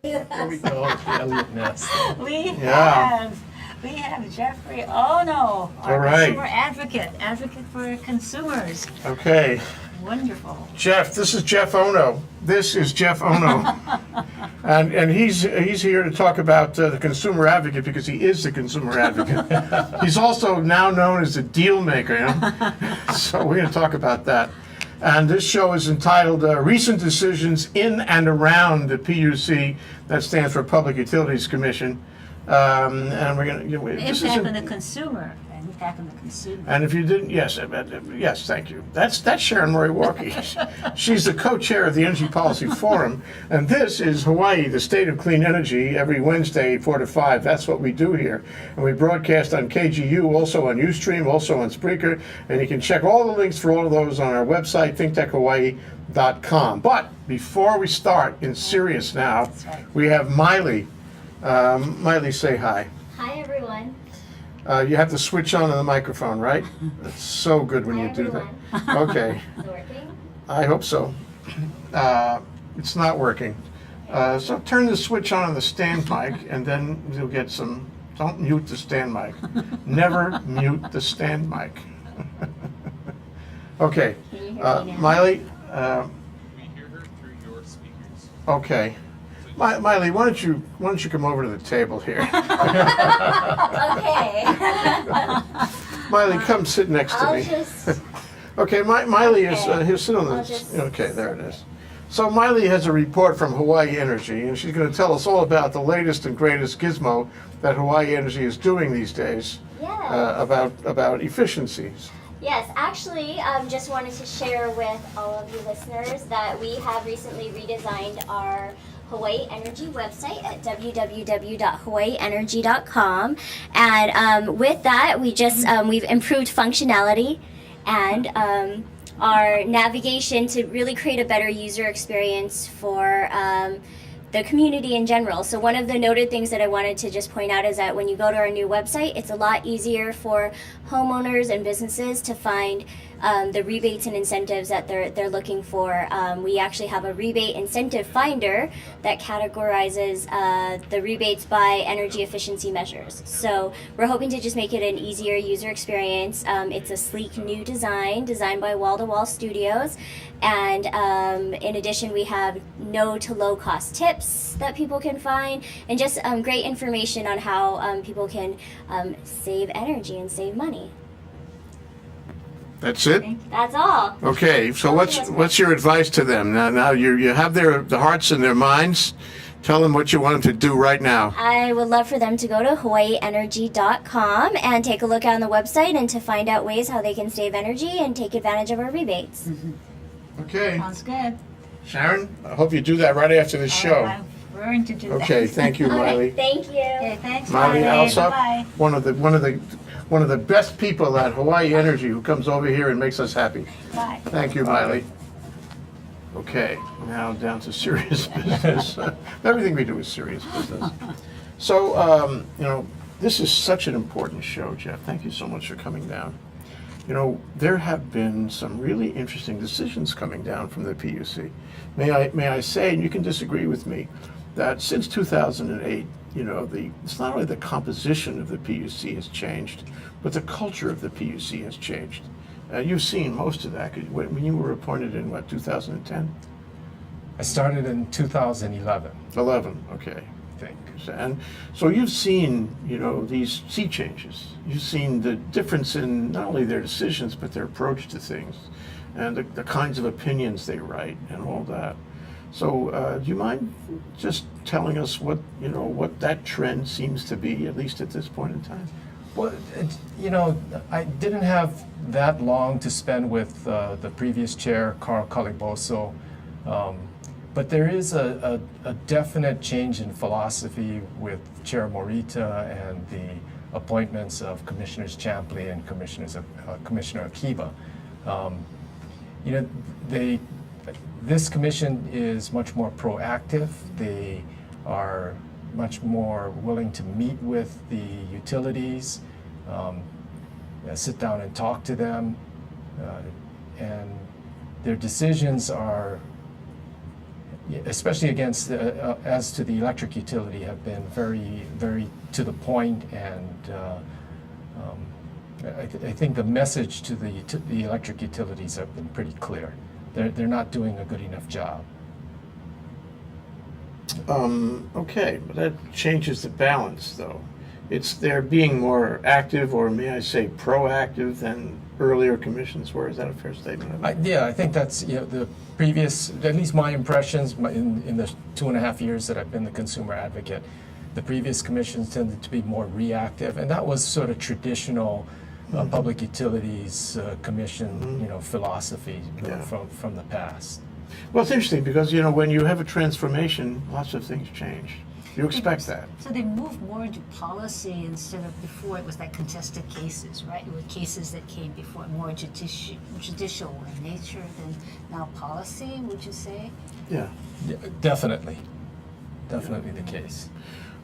Here we go, the Elliott nest. We have Jeffrey Ono, our consumer advocate for consumers. Okay. Wonderful. Jeff, this is Jeff Ono. This is Jeff Ono. and he's here to talk about the consumer advocate because he is the consumer advocate. He's also now known as the deal maker, you know? So we're going to talk about that. And this show is entitled Recent Decisions in and Around the PUC, that stands for Public Utilities Commission. And we're going to... Impact on the consumer. Impact on the consumer. And if you didn't, yes, thank you. That's Sharon Moriwaki. She's the co-chair of the Energy Policy Forum, and this is Hawaii, the state of clean energy, every Wednesday, 4 to 5. That's what we do here. And we broadcast on KGU, also on Ustream, also on Spreaker, and you can check all the links for all of those on our website, ThinkTechHawaii.com. But before we start, in serious now, we have Miley. Miley, say hi. Hi, everyone. You have to switch on the microphone, right? It's so good when you do that. Okay. Is it working? I hope so. It's not working. So turn the switch on the stand mic, and then you'll get some. Don't mute the stand mic. Never mute the stand mic. Okay. Can you hear me now? Miley. We hear her through your speakers. Okay. Miley, why don't you come over to the table here? Okay. Miley, come sit next to me. Okay, Miley is here. Sit on this. Okay, there it is. So Miley has a report from Hawaii Energy, and she's going to tell us all about the latest and greatest gizmo that Hawaii Energy is doing these days about efficiencies. Yes, actually, just wanted to share with all of you listeners that we have recently redesigned our Hawaii Energy website at www.hawaiienergy.com, and with that, we've improved functionality and our navigation to really create a better user experience for the community in general. So one of the noted things that I wanted to just point out is that when you go to our new website, it's a lot easier for homeowners and businesses to find the rebates and incentives that they're looking for. We actually have a rebate incentive finder that categorizes the rebates by energy efficiency measures. So we're hoping to just make it an easier user experience. It's a sleek new designed by Wall to Wall Studios. And in addition, we have no to low cost tips that people can find, and just great information on how people can save energy and save money. That's it? That's all. Okay, so what's your advice to them? Now you have the hearts and their minds. Tell them what you want them to do right now. I would love for them to go to hawaiienergy.com and take a look on the website and to find out ways how they can save energy and take advantage of our rebates. Mm-hmm. Okay. Sounds good. Sharon, I hope you do that right after the show. I'm willing to do that. Okay, thank you, Miley. Thank you. Okay, thanks, Miley Miley. Alsop, Bye-bye. one of the best people at Hawaii Energy who comes over here and makes us happy. Bye. Thank you, Miley. Okay, now down to serious business. Everything we do is serious business. So, this is such an important show, Jeff. Thank you so much for coming down. There have been some really interesting decisions coming down from the PUC. May I say, and you can disagree with me, that since 2008, it's not only the composition of the PUC has changed, but the culture of the PUC has changed. You've seen most of that when you were appointed in 2010? I started in 2011. 11, okay. I think. And so you've seen, these sea changes. You've seen the difference in not only their decisions, but their approach to things, and the kinds of opinions they write and all that. So do you mind just telling us what that trend seems to be, at least at this point in time? Well, I didn't have that long to spend with the previous chair, Carl Caliboso, but there is a definite change in philosophy with Chair Morita and the appointments of Commissioners Champley and Commissioner Akiba. This commission is much more proactive. They are much more willing to meet with the utilities, sit down and talk to them, and their decisions are especially against as to the electric utility, have been very, very to the point, and I think the message to the electric utilities have been pretty clear. They're not doing a good enough job. Okay, but that changes the balance, though. They're being more active, or may I say proactive, than earlier commissions were. Is that a fair statement? I think that's the previous, at least my impressions in the 2.5 years that I've been the consumer advocate, the previous commissions tended to be more reactive, and that was sort of traditional public utilities commission philosophy from the past. Well, it's interesting because, when you have a transformation, lots of things change. You expect that. So they moved more into policy instead of before it was like contested cases, right? It were cases that came before, more judicial in nature than now policy, would you say? Yeah. Definitely the case.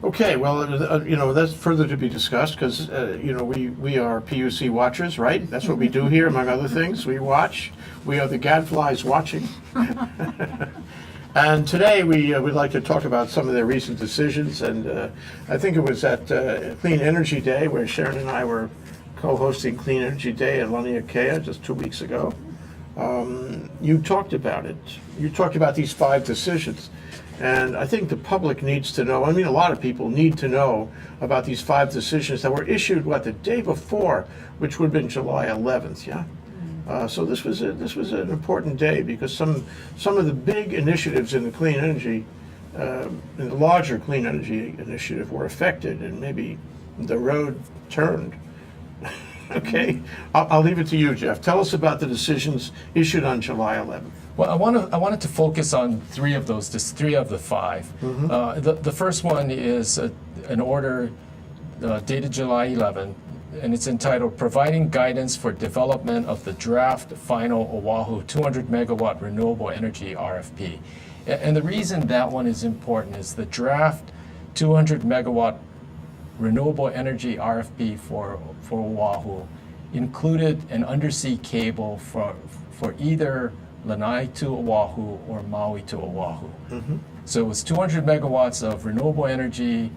Okay, well, that's further to be discussed because, we are PUC watchers, right? That's what we do here, among other things. We watch. We are the gadflies watching. And today we would like to talk about some of their recent decisions. And I think it was at Clean Energy Day where Sharon and I were co-hosting Clean Energy Day at Laniakea just 2 weeks ago. You talked about it. You talked about these 5 decisions. And I think the public needs to know, a lot of people need to know about these 5 decisions that were issued, the day before, which would have been July 11th, yeah? So this was an important day because some of the big initiatives in the clean energy, in the larger clean energy initiative were affected, and maybe the road turned. Okay, I'll leave it to you, Jeff. Tell us about the decisions issued on July 11th. Well, I wanted to focus on 3 of those, just 3 of the 5. The first one is an order dated July 11th, and it's entitled "Providing Guidance for Development of the Draft Final Oahu 200 Megawatt Renewable Energy RFP." And the reason that one is important is the draft 200 megawatt renewable energy RFP for Oahu included an undersea cable for either Lanai to Oahu or Maui to Oahu. So it was 200 megawatts of renewable energy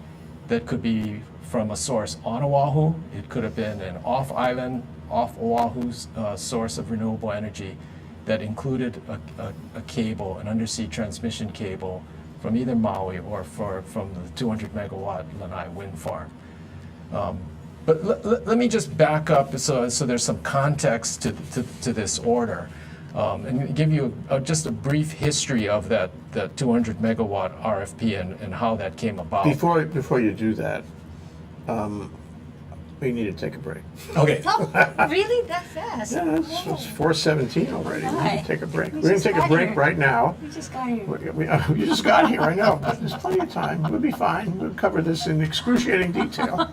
that could be from a source on Oahu. It could have been an off-island, off-Oahu's source of renewable energy that included a cable, an undersea transmission cable from either Maui or from the 200 megawatt Lanai wind farm. But let me just back up so there's some context to this order. And give you just a brief history of that 200 megawatt RFP and how that came about. Before you do that, we need to take a break. Okay. Oh, really? That fast? Yeah, it's 4:17 already. We need to take a break. We We're going just to take a got break here. right now. We just got here. You just got here, I know, but there's plenty of time. We'll be fine. We'll cover this in excruciating detail.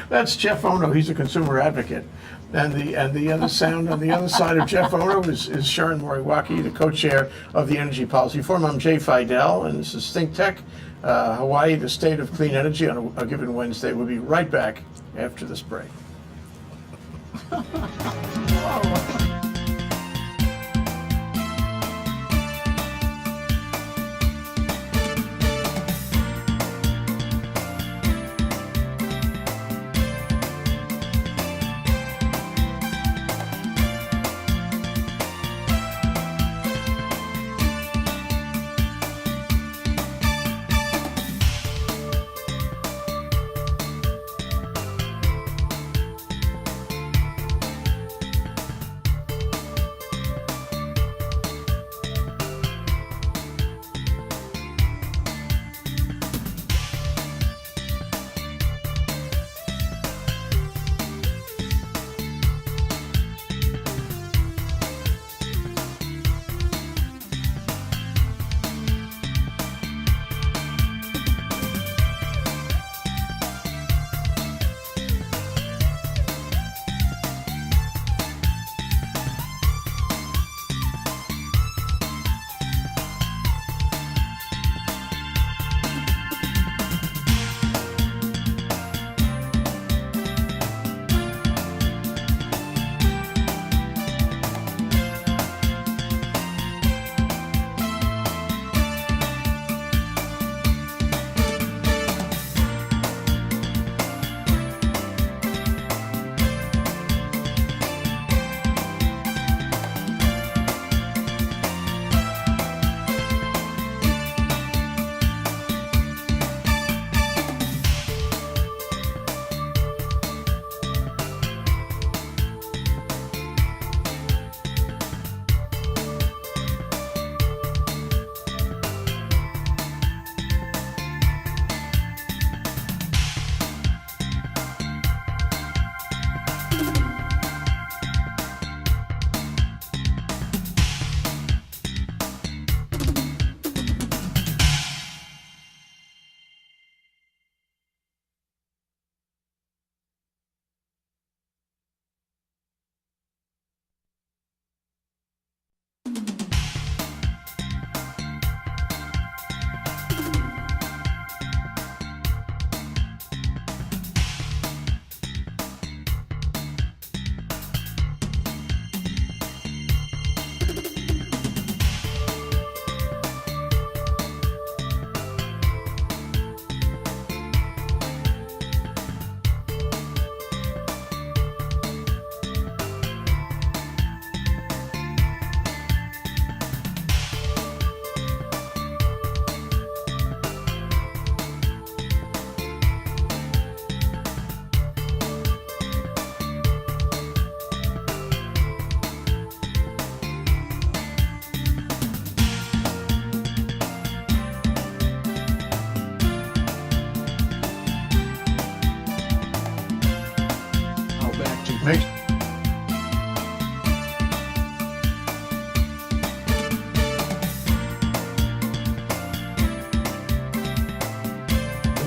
That's Jeff Ono. He's a consumer advocate. And the other sound on the other side of Jeff Ono is Sharon Moriwaki, the co-chair of the Energy Policy Forum. I'm Jay Fidell, and this is ThinkTech, Hawaii, the state of clean energy on a given Wednesday. We'll be right back after this break. Make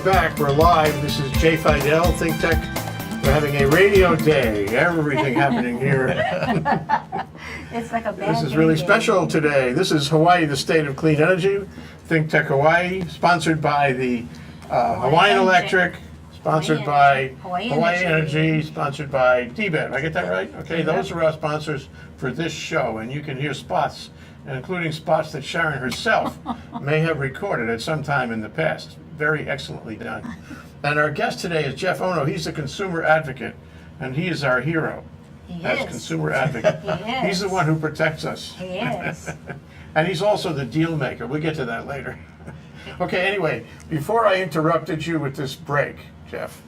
back. We're live. This is J. Fidell, ThinkTech. We're having a radio day. Everything happening here. It's like a bad This is really day. special today. This is Hawaii, the state of clean energy. ThinkTech Hawaii, sponsored by the Hawaiian Electric, sponsored by Hawaii Hawaii Energy. Energy, sponsored by DBED. I get that right? Okay, those are our sponsors for this show, and you can hear spots, including spots that Sharon herself may have recorded at some time in the past. Very excellently done. And our guest today is Jeff Ono. He's a consumer advocate, and he is our hero. He As is. consumer advocate. He is. He's the one who protects us. He is. And he's also the deal maker. We'll get to that later. Okay, anyway, before I interrupted you with this break, Jeff,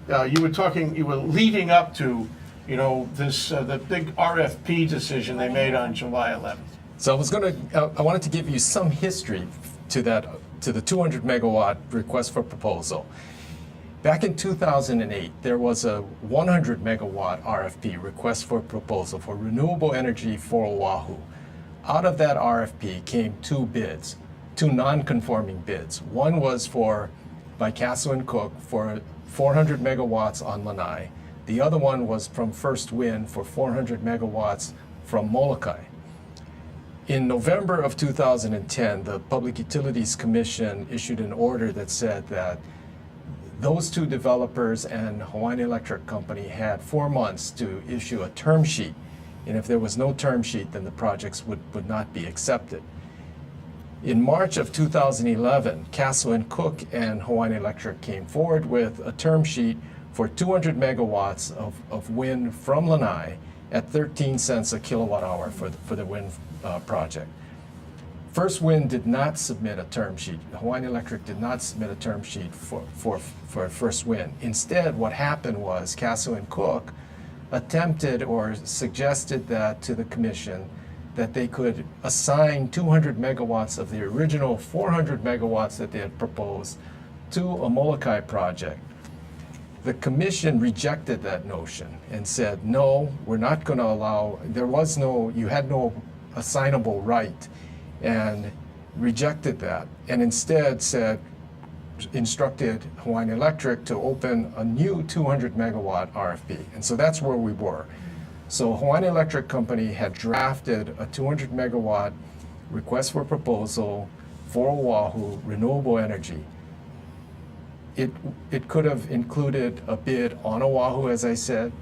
you were leading up to, this, the big RFP decision they made on July 11th. So I wanted to give you some history to the 200 megawatt request for proposal. Back in 2008, there was a 100 megawatt RFP, request for proposal, for renewable energy for Oahu. Out of that RFP came two non-conforming bids. One was by Castle and Cook for 400 megawatts on Lanai. The other one was from First Wind for 400 megawatts from Molokai. In November of 2010, the Public Utilities Commission issued an order that said that those two developers and Hawaiian Electric Company had 4 months to issue a term sheet. And if there was no term sheet, then the projects would not be accepted. In March of 2011, Castle and Cook and Hawaiian Electric came forward with a term sheet for 200 megawatts of wind from Lanai at 13 cents a kilowatt hour for the wind project. First Wind did not submit a term sheet. Hawaiian Electric did not submit a term sheet for First Wind. Instead, what happened was Castle and Cook attempted or suggested that to the commission that they could assign 200 megawatts of the original 400 megawatts that they had proposed to a Molokai project. The commission rejected that notion and said, no, we're not going to allow, you had no assignable right, and rejected that, and instead instructed Hawaiian Electric to open a new 200 megawatt RFP. And so that's where we were. So Hawaiian Electric Company had drafted a 200 megawatt request for proposal for Oahu renewable energy. It could have included a bid on Oahu, as I said,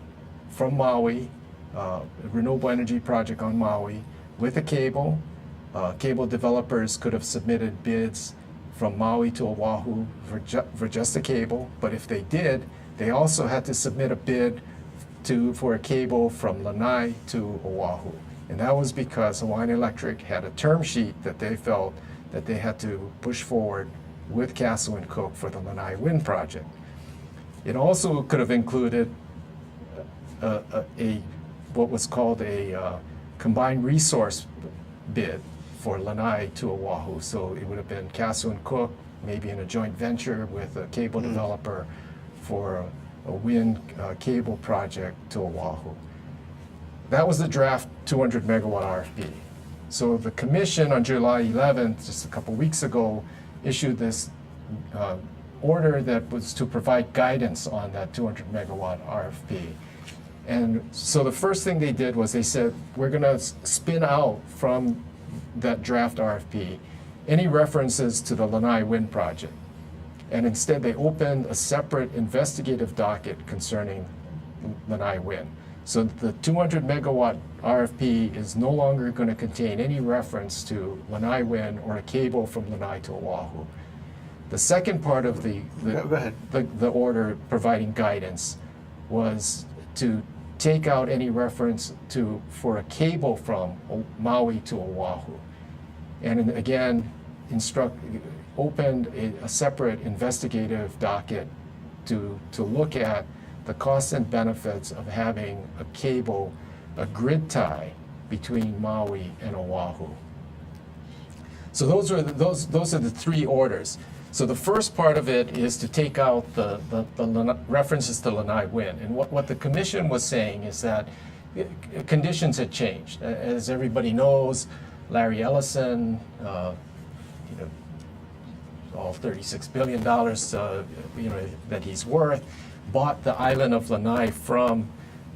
from Maui, a renewable energy project on Maui, with a cable. Cable developers could have submitted bids from Maui to Oahu for just a cable, but if they did, they also had to submit a bid for a cable from Lanai to Oahu. And that was because Hawaiian Electric had a term sheet that they felt that they had to push forward with Castle and Cook for the Lanai Wind project. It also could have included what was called a combined resource bid for Lanai to Oahu. So it would have been Castle and Cook, maybe in a joint venture with a cable developer for a wind cable project to Oahu. That was the draft 200 megawatt RFP. So the commission on July 11th, just a couple weeks ago, issued this order that was to provide guidance on that 200 megawatt RFP. And so the first thing they did was they said, we're going to spin out from that draft RFP any references to the Lanai Wind project. And instead they opened a separate investigative docket concerning Lanai Wind. So the 200 megawatt RFP is no longer going to contain any reference to Lanai Wind or a cable from Lanai to Oahu. The second part of Go ahead. the order providing guidance was to take out any reference for a cable from Maui to Oahu. And again, opened a separate investigative docket to look at the costs and benefits of having a cable, a grid tie between Maui and Oahu. So those are the three orders. So the first part of it is to take out the references to Lanai Wind. And what the commission was saying is that conditions had changed. As everybody knows, Larry Ellison, you know, all $36 billion, you know, that he's worth, bought the island of Lanai from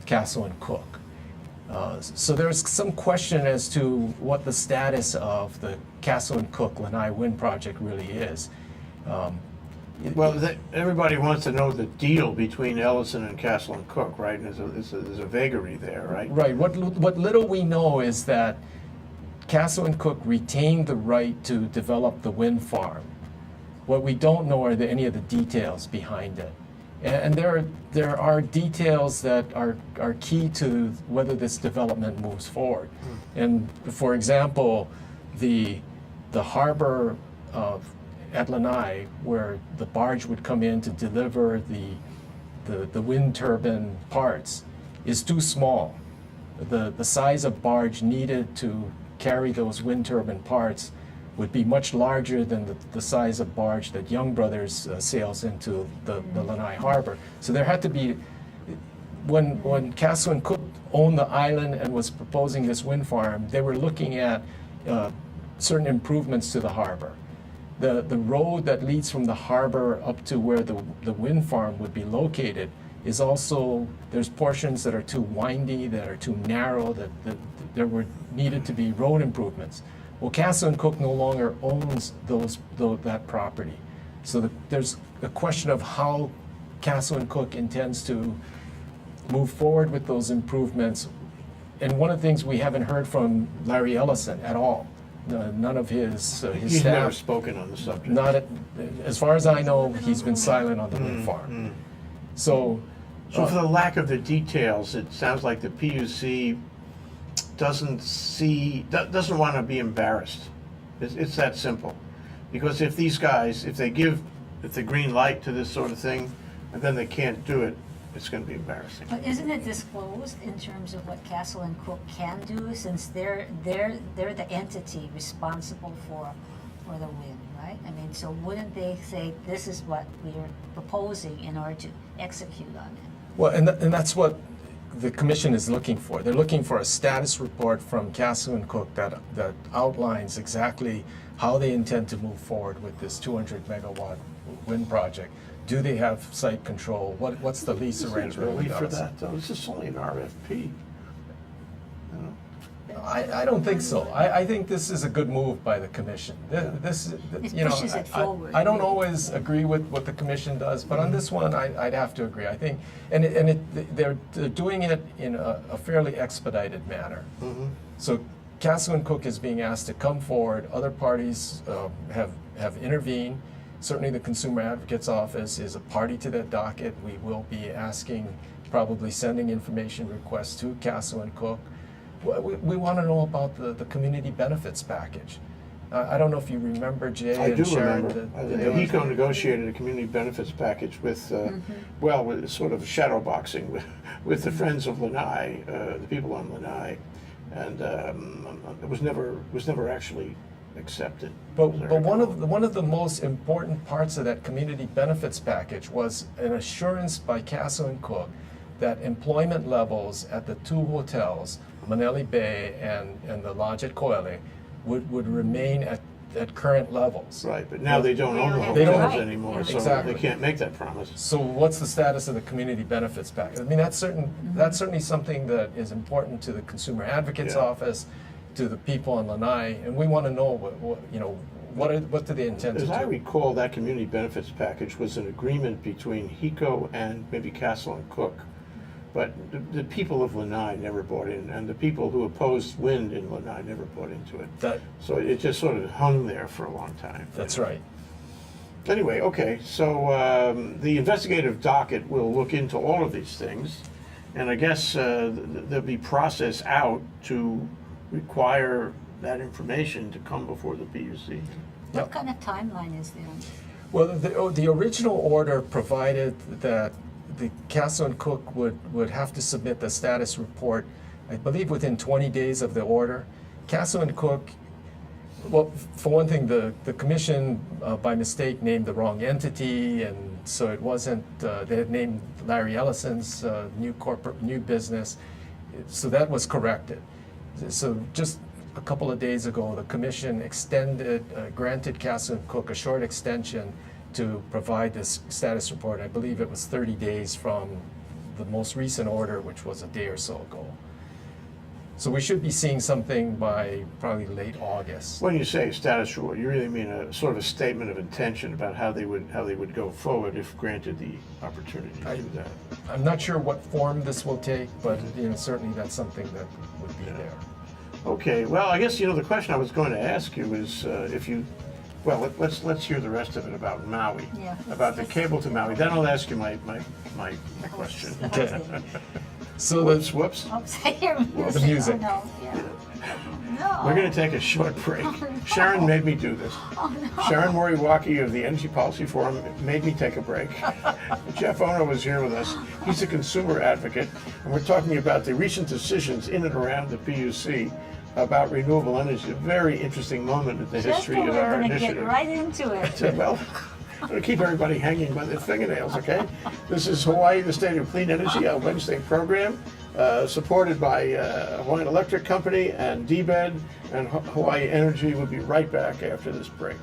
Castle and Cook. So there's some question as to what the status of the Castle and Cook Lanai Wind project really is. Well, everybody wants to know the deal between Ellison and Castle and Cook, right? And there's a vagary there, right? Right. What little we know is that Castle and Cook retained the right to develop the wind farm. What we don't know are any of the details behind it. And there are details that are key to whether this development moves forward. And for example, the harbor at Lanai, where the barge would come in to deliver the wind turbine parts, is too small. The size of barge needed to carry those wind turbine parts would be much larger than the size of barge that Young Brothers sails into the Lanai harbor. So there had to be, when Castle and Cook owned the island and was proposing this wind farm, they were looking at certain improvements to the harbor. The road that leads from the harbor up to where the wind farm would be located is also, there's portions that are too windy, that are too narrow, that there were needed to be road improvements. Well, Castle and Cook no longer owns that property. So there's a question of how Castle and Cook intends to move forward with those improvements. And one of the things we haven't heard from Larry Ellison at all. None of his He's staff. never spoken on the subject. Not as far as I know, he's been silent on the wind farm. So So for the lack of the details, it sounds like the PUC doesn't want to be embarrassed. It's that simple. Because if these guys, if they give the green light to this sort of thing, and then they can't do it, it's going to be embarrassing. But isn't it disclosed in terms of what Castle and Cook can do, since they're the entity responsible for the wind, right? I mean, so wouldn't they say this is what we are proposing in order to execute on it? well, and that's what the commission is looking for. They're looking for a status report from Castle and Cook that outlines exactly how they intend to move forward with this 200 megawatt wind project. Do they have site control? What's the lease Is it arrangement? early with for us? that, though? This is only an RFP. I don't think so. I think this is a good move by the commission. This It you know, pushes it forward. I don't always agree with what the commission does, but on this one, I'd have to agree. I think, they're doing it in a fairly expedited manner. So Castle and Cook is being asked to come forward. Other parties have intervened. Certainly, the Consumer Advocate's Office is a party to that docket. We will be asking, probably sending information requests to Castle and Cook. We want to know about the community benefits package. I don't know if you remember, Jay I and do Sharon. remember. HECO negotiated a community benefits package with, with sort of shadow boxing with the Friends of Lanai, the people on Lanai, and it was never actually accepted. But one of the most important parts of that community benefits package was an assurance by Castle and Cook that employment levels at the two hotels, Manele Bay and the lodge at Koele, would remain at current levels. Right, but now they don't own the They don't hotels own- anymore, so Exactly. they can't make that promise. So what's the status of the community benefits package? I mean, that's certainly something that is important to the Consumer Advocate's Yeah. Office, to the people in Lanai, and we want to know what do they intend to As do? I recall, that community benefits package was an agreement between HECO and maybe Castle and Cook. But the people of Lanai never bought in, and the people who opposed wind in Lanai never bought into it. So it just sort of hung there for a long time. That's right. Anyway, okay, so the investigative docket will look into all of these things, and I guess there'll be process out to require that information to come before the PUC. Yep. What kind of timeline is there? Well, the original order provided that the Castle and Cook would have to submit the status report, I believe, within 20 days of the order. Castle and Cook Well, for one thing, the commission by mistake named the wrong entity, and so it wasn't. They had named Larry Ellison's new business, so that was corrected. So just a couple of days ago, the commission granted Castle and Cook a short extension to provide this status report. I believe it was 30 days from the most recent order, which was a day or so ago. So we should be seeing something by probably late August. When you say status report, you really mean a sort of a statement of intention about how they would go forward if granted the opportunity to do that. I'm not sure what form this will take, but certainly that's something that would be there. Okay, well, I guess the question I was going to ask you is if you, well, let's hear the rest of it about Maui, Yeah. about the cable to Maui. Then I'll ask you my question. Okay. So Whoops. Oops, I hear music. The music. Oh, no, yeah. No. We're going to take a short break. Sharon made me do this. Oh, no. Sharon Moriwaki of the Energy Policy Forum made me take a break. Jeff Ono was here with us. He's a consumer advocate, and we're talking about the recent decisions in and around the PUC about renewable energy. A very interesting moment in the history of our We're going to initiative. get right into it. Well, I'm going to keep everybody hanging by their fingernails, okay? This is Hawaii, the State of Clean Energy, our Wednesday program, supported by Hawaiian Electric Company and DBED, and Hawaii Energy. We'll be right back after this break.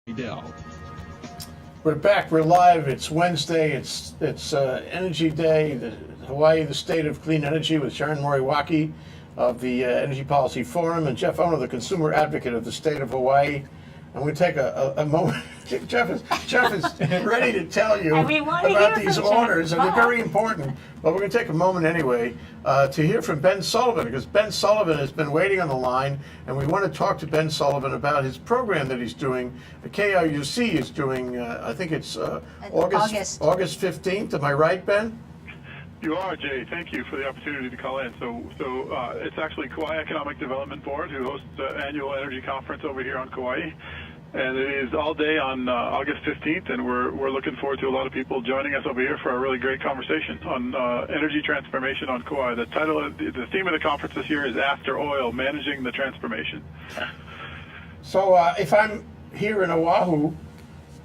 Fidell. We're back. We're live. It's Wednesday. It's Energy Day. Hawaii, the State of Clean Energy, with Sharon Moriwaki of the Energy Policy Forum and Jeff Ono, the consumer advocate of the state of Hawaii. I'm going to take a moment. Jeff is ready to tell you And we want to about hear these from Jeff. orders, and they're very important. But we're going to take a moment anyway to hear from Ben Sullivan, because Ben Sullivan has been waiting on the line, and we want to talk to Ben Sullivan about his program that he's doing. The KRUC is doing, I think it's August 15th. Am I right, Ben? You are, Jay. Thank you for the opportunity to call in. So it's actually Kauai Economic Development Board who hosts the annual energy conference over here on Kauai. And it is all day on August 15th, and we're looking forward to a lot of people joining us over here for a really great conversation on energy transformation on Kauai. The theme of the conference this year is After Oil, Managing the Transformation. So if I'm here in Oahu,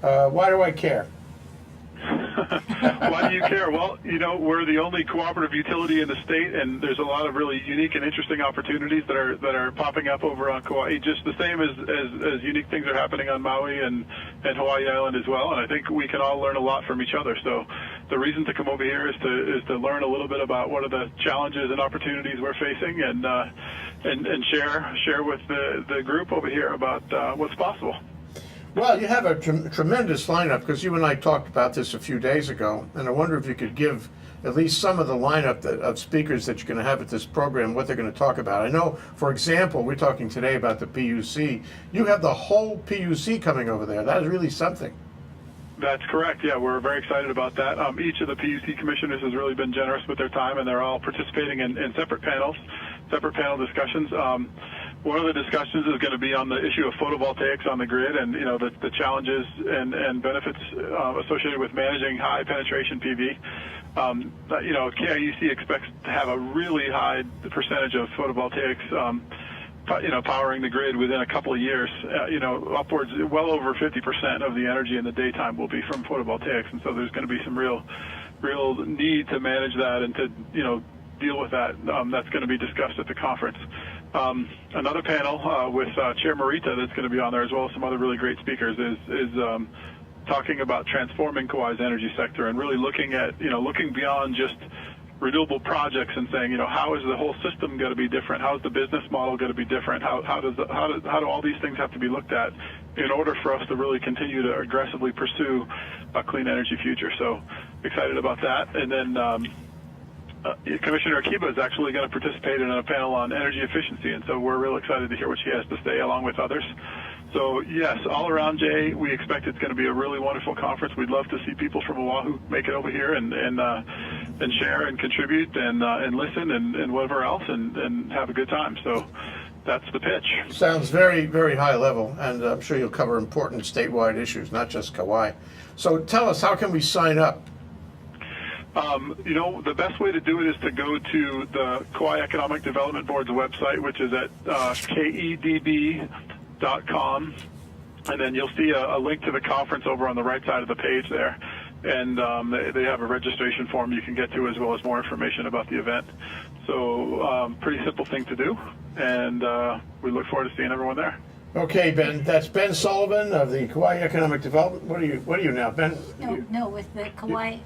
why do I care? Why do you care? Well, we're the only cooperative utility in the state, and there's a lot of really unique and interesting opportunities that are popping up over on Kauai. Just the same as unique things are happening on Maui and Hawaii Island as well. And I think we can all learn a lot from each other. So the reason to come over here is to learn a little bit about what are the challenges and opportunities we're facing, and share with the group over here about what's possible. Well, you have a tremendous lineup, because you and I talked about this a few days ago, and I wonder if you could give at least some of the lineup of speakers that you're going to have at this program, what they're going to talk about. I know, for example, we're talking today about the PUC. You have the whole PUC coming over there. That is really something. That's correct. Yeah, we're very excited about that. Each of the PUC commissioners has really been generous with their time, and they're all participating in separate panel discussions. One of the discussions is going to be on the issue of photovoltaics on the grid, and the challenges and benefits associated with managing high penetration PV. KIUC expects to have a really high percentage of photovoltaics powering the grid within a couple of years. Upwards, well over 50% of the energy in the daytime will be from photovoltaics, and so there's going to be some real need to manage that and to deal with that. That's going to be discussed at the conference. Another panel with Chair Morita that's going to be on there, as well as some other really great speakers, is talking about transforming Kauai's energy sector and really looking at looking beyond just renewable projects and saying, how is the whole system going to be different? How is the business model going to be different? How do all these things have to be looked at in order for us to really continue to aggressively pursue a clean energy future? So excited about that. And then Commissioner Akiba is actually going to participate in a panel on energy efficiency, and so we're real excited to hear what she has to say, along with others. So yes, all around, Jay, we expect it's going to be a really wonderful conference. We'd love to see people from Oahu make it over here and share and contribute and listen and whatever else and have a good time. So that's the pitch. Sounds very, very high level, and I'm sure you'll cover important statewide issues, not just Kauai. So tell us, how can we sign up? The best way to do it is to go to the Kauai Economic Development Board's website, which is at kedb.com, and then you'll see a link to the conference over on the right side of the page there. And they have a registration form you can get to, as well as more information about the event. So pretty simple thing to do, and we look forward to seeing everyone there. Okay, Ben. That's Ben Sullivan of the Kauai Economic Development. What are you now, Ben? No, with the Kauai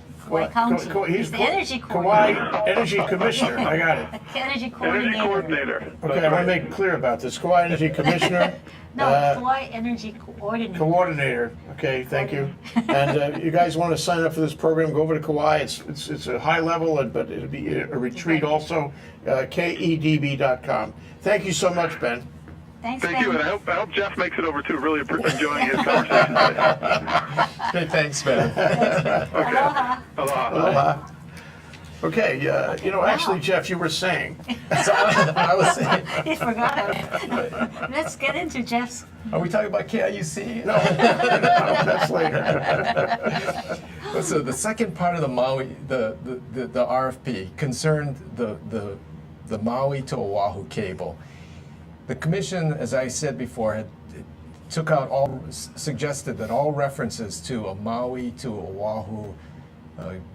Council. He's the energy Kauai coordinator. Energy Commissioner. I got it. Energy coordinator. Energy coordinator. Okay, I want to make clear about this. Kauai Energy Commissioner. Kauai Energy Coordinator. Coordinator. Okay, thank you. And you guys want to sign up for this program, go over to Kauai. It's a high level, but it'll be a retreat also. KEDB.com. Thank you so much, Ben. Thanks, Thank Ben. you, and I hope Jeff makes it over too. Really enjoying his conversation today. Hey, thanks, Ben. Aloha. Aloha. Aloha. Okay, actually, Jeff, you were saying. So I was saying, He forgot. Let's get into Jeff's. are we talking about KIUC? No, that's later. So the second part of the Maui, the RFP concerned the Maui to Oahu cable. The commission, as I said before, suggested that all references to a Maui to Oahu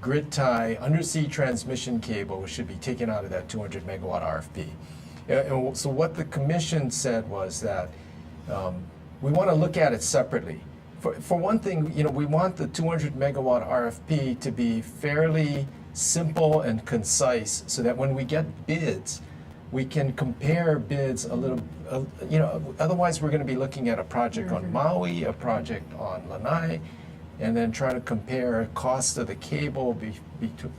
grid tie undersea transmission cable should be taken out of that 200 megawatt RFP. And so what the commission said was that we want to look at it separately. For one thing, we want the 200 megawatt RFP to be fairly simple and concise, so that when we get bids, we can compare bids a little, otherwise we're going to be looking at a project on Maui, a project on Lanai, and then try to compare cost of the cable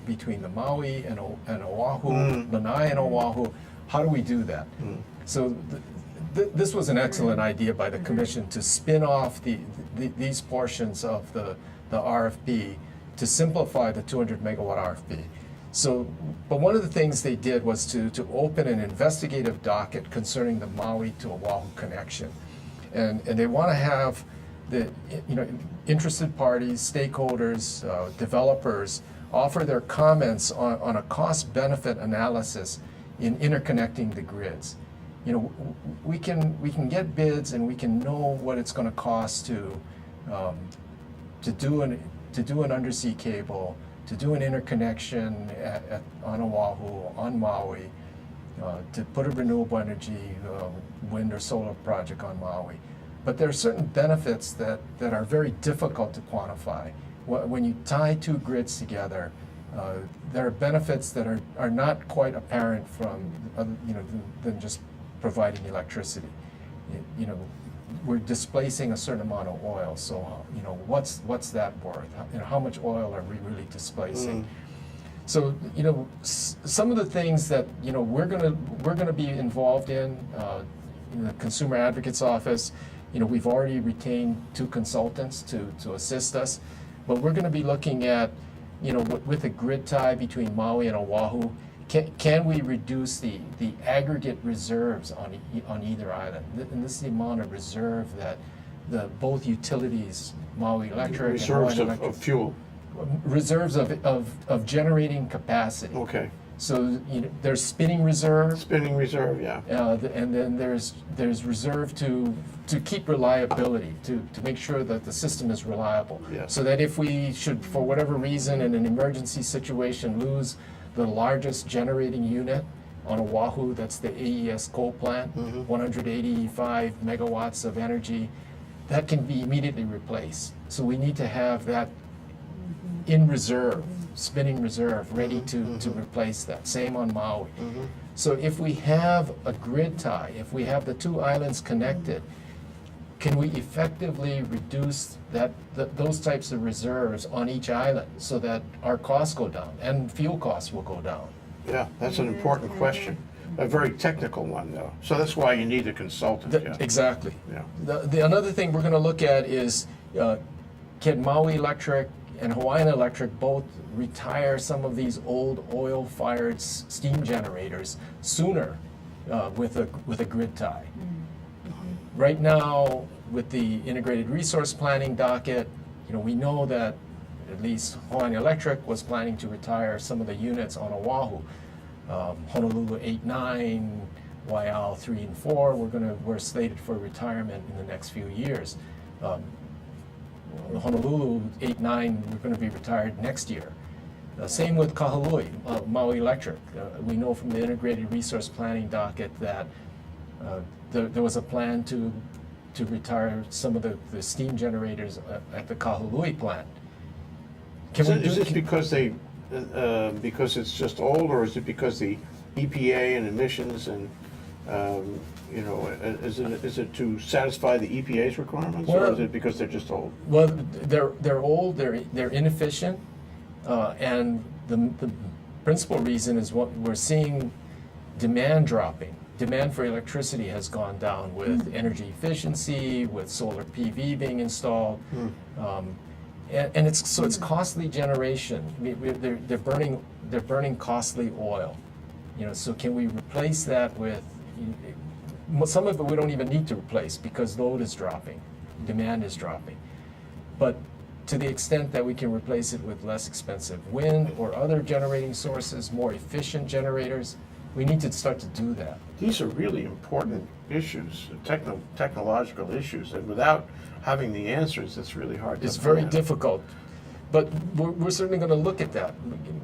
between the Maui and Oahu, Lanai and Oahu. How do we do that? So this was an excellent idea by the commission to spin off these portions of the RFP to simplify the 200 megawatt RFP. So, but one of the things they did was to open an investigative docket concerning the Maui to Oahu connection. And they want to have the, interested parties, stakeholders, developers offer their comments on a cost-benefit analysis in interconnecting the grids. We can get bids and we can know what it's going to cost to do an undersea cable, to do an interconnection on Oahu, on Maui, to put a renewable energy wind or solar project on Maui. But there are certain benefits that are very difficult to quantify. When you tie two grids together, there are benefits that are not quite apparent from than just providing electricity. We're displacing a certain amount of oil, so what's that worth? How much oil are we really displacing? So some of the things that we're gonna be involved in the Consumer Advocate's Office. We've already retained 2 consultants to assist us, but we're going to be looking at with a grid tie between Maui and Oahu, can we reduce the aggregate reserves on either island? And this is the amount of reserve that both utilities, Maui Electric Reserves and Hawaiian Electric, of fuel. reserves of generating capacity. Okay. So there's spinning reserve, Spinning reserve, yeah. and then there's reserve to keep reliability, to make sure that the system is reliable. Yes. So that if we should, for whatever reason, in an emergency situation, lose the largest generating unit on Oahu, that's the AES coal plant, 185 megawatts of energy, that can be immediately replaced. So we need to have that in reserve, spinning reserve, ready to replace that. Same on Maui. So if we have a grid tie, if we have the 2 islands connected, can we effectively reduce those types of reserves on each island so that our costs go down and fuel costs will go down? Yeah, that's an important question. A very technical one, though. So that's why you need a consultant. Yeah. Exactly. Yeah. Another thing we're going to look at is can Maui Electric and Hawaiian Electric both retire some of these old oil-fired steam generators sooner with a grid tie. Right now, with the integrated resource planning docket, we know that at least Hawaiian Electric was planning to retire some of the units on Oahu. Honolulu 8-9, Waiau 3 and 4, we're slated for retirement in the next few years. Honolulu 8-9, we're going to be retired next year. Same with Kahului, Maui Electric. We know from the integrated resource planning docket that there was a plan to retire some of the steam generators at the Kahului plant. Is this because because it's just old, or is it because the EPA and emissions and is it to satisfy the EPA's requirements, or is it because they're just old? Well, they're old, they're inefficient, and the principal reason is what we're seeing: demand dropping. Demand for electricity has gone down with energy efficiency, with solar PV being installed, and it's costly generation. They're burning costly oil. So can we replace that with? Some of it we don't even need to replace because load is dropping, demand is dropping. But to the extent that we can replace it with less expensive wind or other generating sources, more efficient generators, we need to start to do that. These are really important issues, technological issues, and without having the answers, it's really hard to It's very plan. difficult, but we're certainly going to look at that.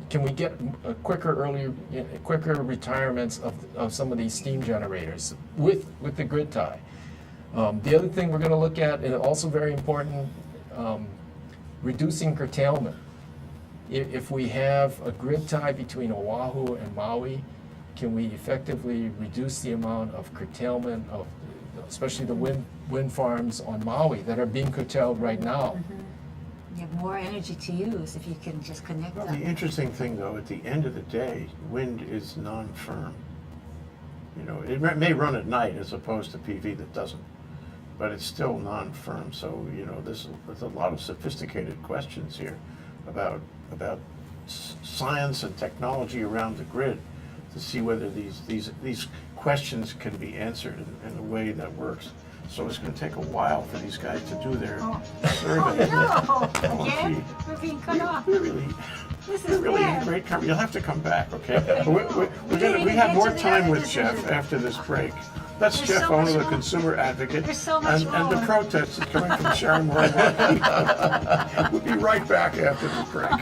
Can we get a quicker retirements of some of these steam generators with the grid tie? The other thing we're going to look at, and also very important, reducing curtailment. If we have a grid tie between Oahu and Maui, can we effectively reduce the amount of curtailment of, especially the wind farms on Maui that are being curtailed right now? You have more energy to use if you can just connect Well, them. the interesting thing, though, at the end of the day, wind is non-firm. It may run at night as opposed to PV that doesn't, but it's still non-firm. So there's a lot of sophisticated questions here about science and technology around the grid to see whether these questions can be answered in a way that works. So it's going to take a while for these guys to do their survey. Oh, no, Oh, again, gee. we're being cut off. We're really, This we're is really in bad. great company. You'll have to come back, okay? We didn't even have get more to the time other with decisions. Jeff after this break. That's There's Jeff so much Ono, the more. consumer advocate. There's so much and the more. protest is coming from Sharon Moriwaki. We'll be right back after the break.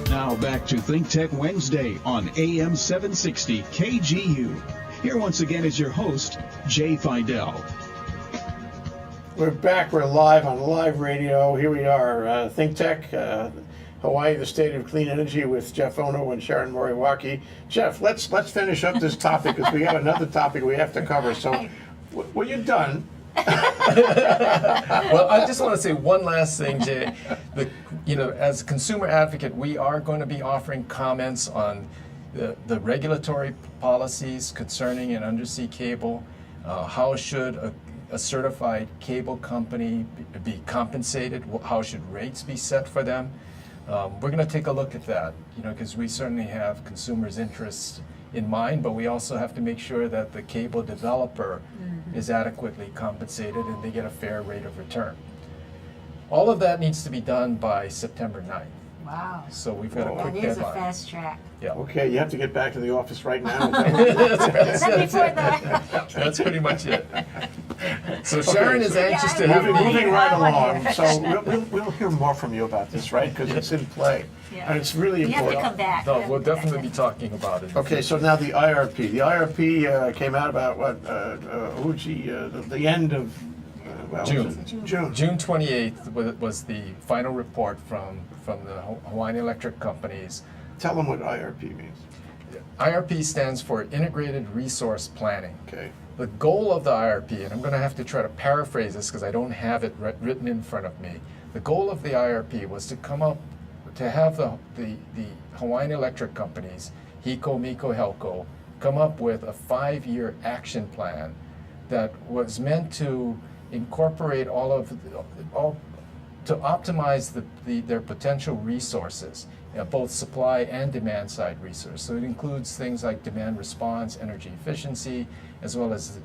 Now back to ThinkTech Wednesday on AM 760 KGU. Here once again is your host, Jay Fidell. We're back. We're live on live radio. Here we are, ThinkTech, Hawaii, the state of clean energy, with Jeff Ono and Sharon Moriwaki. Jeff, let's finish up this topic because we got another topic we have to cover. So, when you're done. Well, I just want to say one last thing, Jay. As a consumer advocate, we are going to be offering comments on the regulatory policies concerning an undersea cable. How should a certified cable company be compensated? How should rates be set for them? We're going to take a look at that, because we certainly have consumers' interests in mind, but we also have to make sure that the cable developer is adequately compensated and they get a fair rate of return. All of that needs to be done by September 9th. Wow. So we've got a That quick is a deadline. fast track. Yeah. Okay, you have to get back to the office right now. Not before that. That's pretty much it. So Sharon is anxious to Yeah, have Moving me. right I wanna along. hear. So we'll hear more from you about this, right? Because it's in play, Yeah. and it's really You have to important. come back. No, we'll definitely be talking about it. Okay, so now the IRP. The IRP came out about what? The end of well, June. was it June. June 28th was the final report from the Hawaiian Electric companies. Tell them what IRP means. IRP stands for Integrated Resource Planning. Okay. The goal of the IRP, and I'm going to have to try to paraphrase this because I don't have it written in front of me. The goal of the IRP was to have the Hawaiian Electric companies, HECO, MECO, HELCO, come up with a 5-year action plan that was meant to incorporate to optimize their potential resources, both supply and demand side resources. So it includes things like demand response, energy efficiency, as well as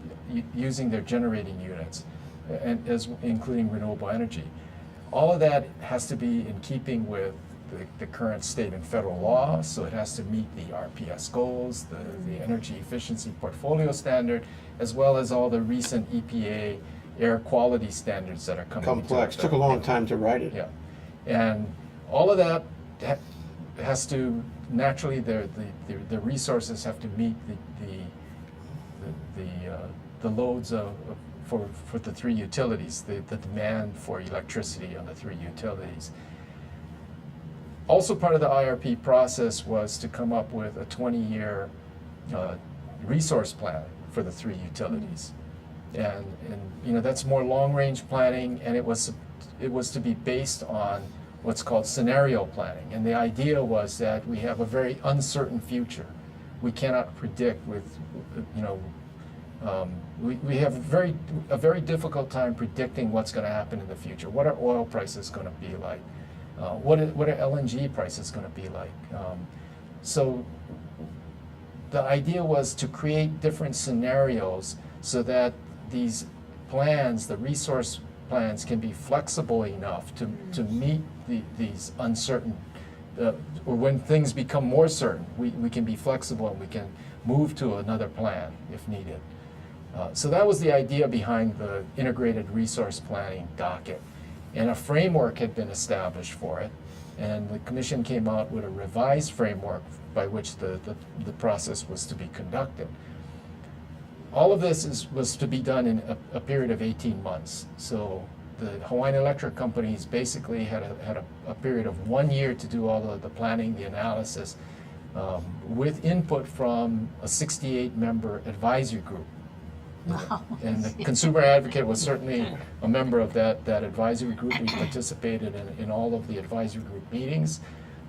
using their generating units, and including renewable energy. All of that has to be in keeping with the current state and federal law, so it has to meet the RPS goals, the energy efficiency portfolio standard, as well as all the recent EPA air quality standards that are coming. Complex. Took a long time to write it. Yeah, and all of that has to naturally the resources have to meet the loads for the 3 utilities, the demand for electricity on the 3 utilities. Also part of the IRP process was to come up with a 20-year resource plan for the 3 utilities. And that's more long-range planning, and it was to be based on what's called scenario planning. And the idea was that we have a very uncertain future. We cannot predict we have a very difficult time predicting what's going to happen in the future. What are oil prices going to be like? What are LNG prices going to be like? So the idea was to create different scenarios so that these plans, the resource plans, can be flexible enough to meet these uncertain, or when things become more certain, we can be flexible and we can move to another plan if needed. So that was the idea behind the integrated resource planning docket. And a framework had been established for it, and the commission came out with a revised framework by which the process was to be conducted. All of this was to be done in a period of 18 months. So the Hawaiian Electric companies basically had a period of 1 year to do all of the planning, the analysis, with input from a 68-member advisory group. Wow. And the consumer advocate was certainly a member of that advisory group. We participated in all of the advisory group meetings.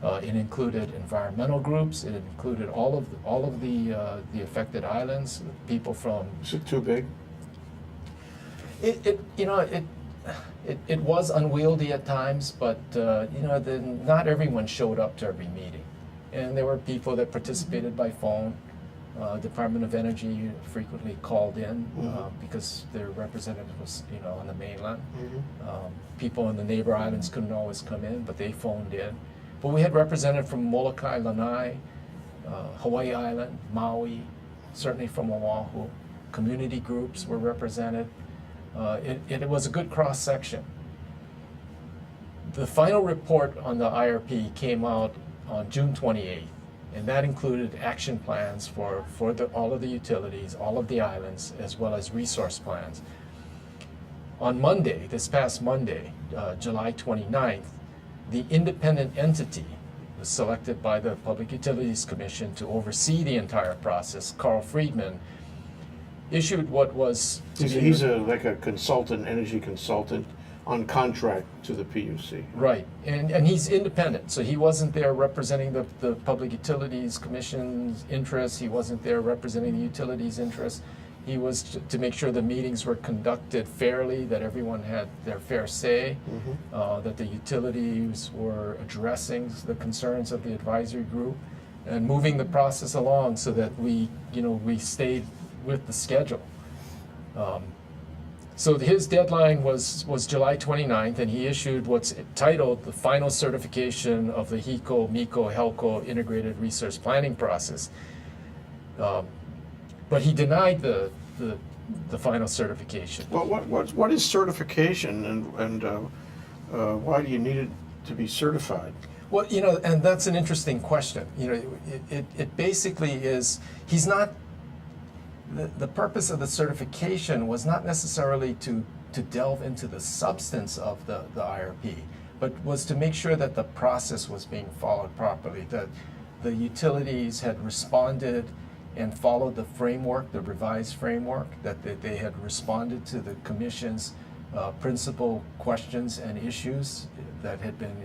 It included environmental groups. It included all of the affected islands, people from. Is it too big? It was unwieldy at times, but not everyone showed up to every meeting, and there were people that participated by phone. Department of Energy frequently called in because their representative was, on the mainland. People in the neighbor islands couldn't always come in, but they phoned in. But we had representatives from Molokai, Lanai, Hawaii Island, Maui, certainly from Oahu. Community groups were represented. It was a good cross section. The final report on the IRP came out on June 28th. And that included action plans for all of the utilities, all of the islands, as well as resource plans. On Monday, this past Monday, July 29th, the independent entity was selected by the Public Utilities Commission to oversee the entire process. Carl Friedman issued what was... He's like a consultant, energy consultant, on contract to the PUC. Right, and he's independent, so he wasn't there representing the Public Utilities Commission's interests. He wasn't there representing the utilities' interests. He was to make sure the meetings were conducted fairly, that everyone had their fair say, that the utilities were addressing the concerns of the advisory group, and moving the process along so that we stayed with the schedule. So his deadline was July 29th, and he issued what's titled the final certification of the HECO, MECO, HELCO integrated resource planning process. But he denied the final certification. Well, what is certification, and why do you need it to be certified? Well, and that's an interesting question. It basically is, he's not. The purpose of the certification was not necessarily to to delve into the substance of the IRP, but was to make sure that the process was being followed properly, that the utilities had responded and followed the framework, the revised framework, that they had responded to the Commission's principal questions and issues that had been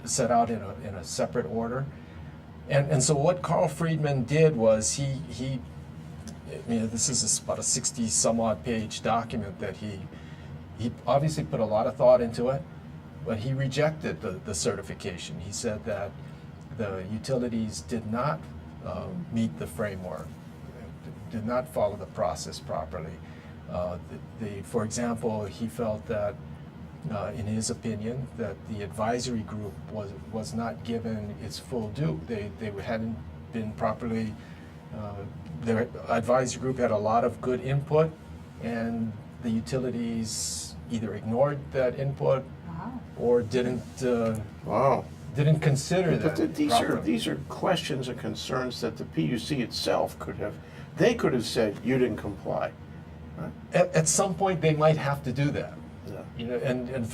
set out in a separate order. And so what Carl Friedman did was he this is about a 60 some odd page document that he obviously put a lot of thought into it, but he rejected the certification. He said that the utilities did not meet the framework, did not follow the process properly. For example, he felt that, in his opinion, that the advisory group was not given its full due. They hadn't been properly, their advisory group had a lot of good input, and the utilities either ignored that input or didn't Wow. didn't consider that. But properly. these are questions and concerns that the PUC itself could have said, you didn't comply. Right? At some point, they might have to do that. Yeah. You know, and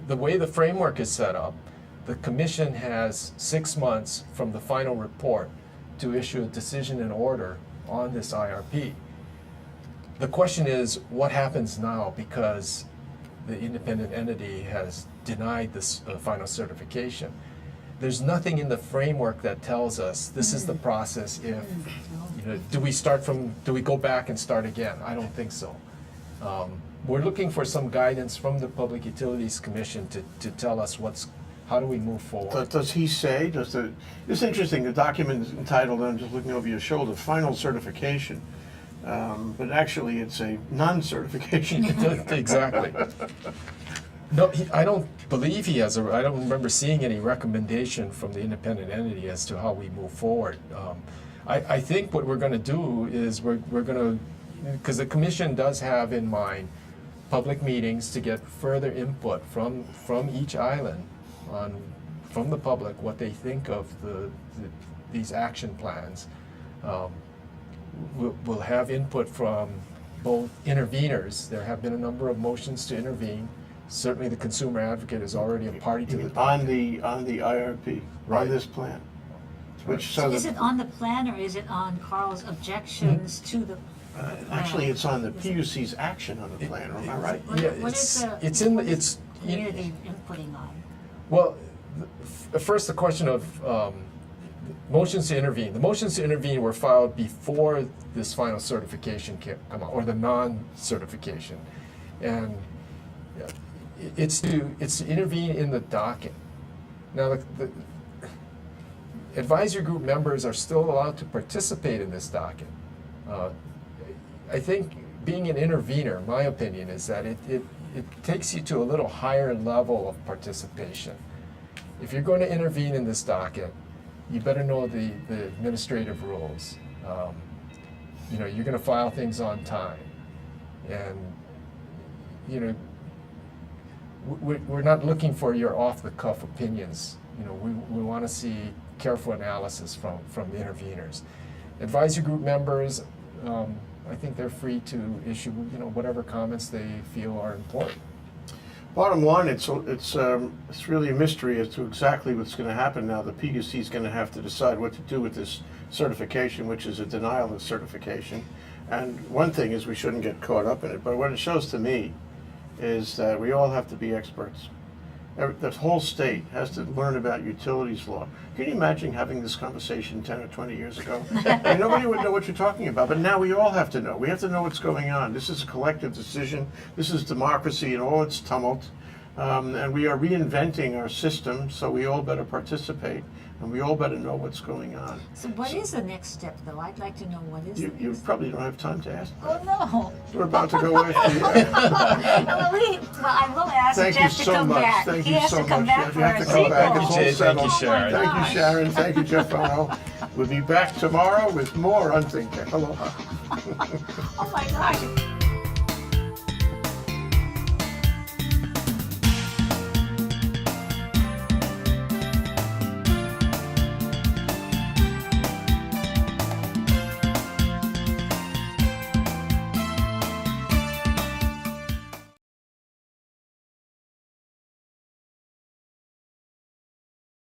the way the framework is set up, the commission has 6 months from the final report to issue a decision and order on this IRP. The question is, what happens now because the independent entity has denied this final certification? There's nothing in the framework that tells us this is the process if, do we go back and start again? I don't think so. We're looking for some guidance from the Public Utilities Commission to tell us how do we move forward. Does he say, it's interesting, the document is entitled, I'm just looking over your shoulder, Final Certification. But actually it's a non-certification. Exactly. No, I don't believe he has I don't remember seeing any recommendation from the independent entity as to how we move forward. I think what we're going to do is we're going to, because the commission does have in mind public meetings to get further input from each island from the public what they think of these action plans. We'll have input from both interveners. There have been a number of motions to intervene. Certainly, the consumer advocate is already a party to the on the IRP, Right. on this plan. Which So so is it on the plan, or is it on Carl's objections to the plan? actually it's on the PUC's action on the plan. Am I right? Yeah, What is it's in the what is you- community inputting on? Well, first the question of motions to intervene. The motions to intervene were filed before this final certification come out, or the non-certification, and it's to intervene in the docket. Now, the advisory group members are still allowed to participate in this docket. I think being an intervener, my opinion is that it takes you to a little higher level of participation. If you're going to intervene in this docket, you better know the administrative rules. You're going to file things on time, and we're not looking for your off-the-cuff opinions. We want to see careful analysis from the interveners. Advisory group members, I think they're free to issue whatever comments they feel are important. Bottom line, it's really a mystery as to exactly what's going to happen now. The PUC is going to have to decide what to do with this certification, which is a denial of certification. And one thing is we shouldn't get caught up in it, but what it shows to me is that we all have to be experts. The whole state has to learn about utilities law. Can you imagine having this conversation 10 or 20 years ago? Nobody would know what you're talking about, but now we all have to know. We have to know what's going on. This is a collective decision. This is democracy in all its tumult. And we are reinventing our system, so we all better participate, and we all better know what's going on. So what is the next step, though? I'd like to know what is the You next probably don't have time to ask. Oh, no. We're about to go away from the air. I will ask Thank you Jeff to so come much. back. Thank He you has so to come much, back Jeff. for You have our to come back. sequel. It's all Thank you, settled. Sharon. Thank you, gosh. Sharon. Thank you, Jeff Ono. We'll be back tomorrow with more on ThinkTech. Aloha. Oh, my gosh.